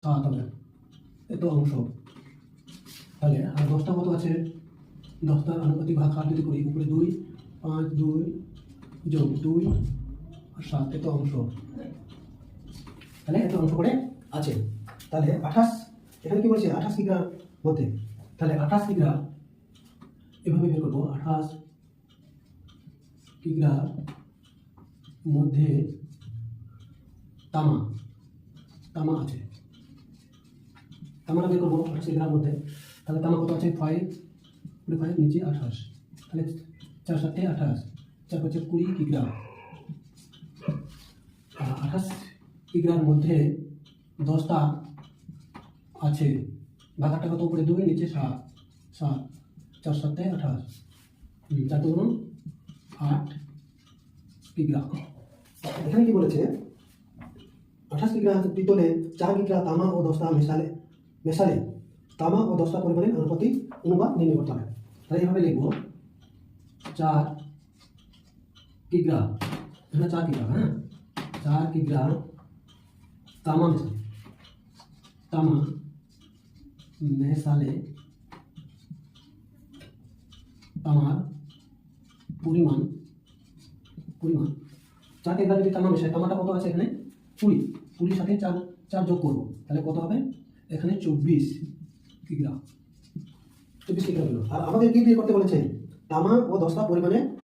7 হবে, এত অংশ। তাহলে আর 10টা কত আছে? 10টার আনুপাতিক ভাগ 7 যদি করি, উপরে 2, 5, 2 যোগ 2 আর 7, এত অংশ। তাহলে এত অংশ করে আছে। তাহলে 28, এখানে কি বলছে? 28 কিগ্রার মধ্যে। তাহলে 28 কিগ্রা এভাবে বের করবো। 28 কিগ্রার মধ্যে তামা আছে। তামাটা বের করবো 28 কিগ্রার মধ্যে। তাহলে তামা কত আছে? 5, 5 নিচে 28। তাহলে 4 7 28, 4 5 20 কিগ্রা। 28 কিগ্রার মধ্যে 10টা আছে। ভাগারটা কত? উপরে 2 নিচে 7, 4 7 28, 4 2 8 কিগ্রা। এখানে কি বলেছে? 28 কিগ্রা পিতলে 4 কিগ্রা তামা ও 10টা মেশালে তামা ও 10টা পরিমাণের আনুপাতিক অনুপাত নির্ণয় করতে হবে। তাহলে এইভাবে লিখবো 4 কিগ্রা, এখানে 4 কিগ্রা, হ্যাঁ 4 কিগ্রা তামা মেশালে তামার পরিমাণ 4 কিগ্রা যদি তামা মেশায়, তামাটা কত আছে এখানে? 20 সাথে 4 যোগ করবো, তাহলে কত হবে? এখানে 24 কিগ্রা হলো। আর আমাদের কি দিয়ে করতে বলেছে? তামা ও 10টা পরিমাণে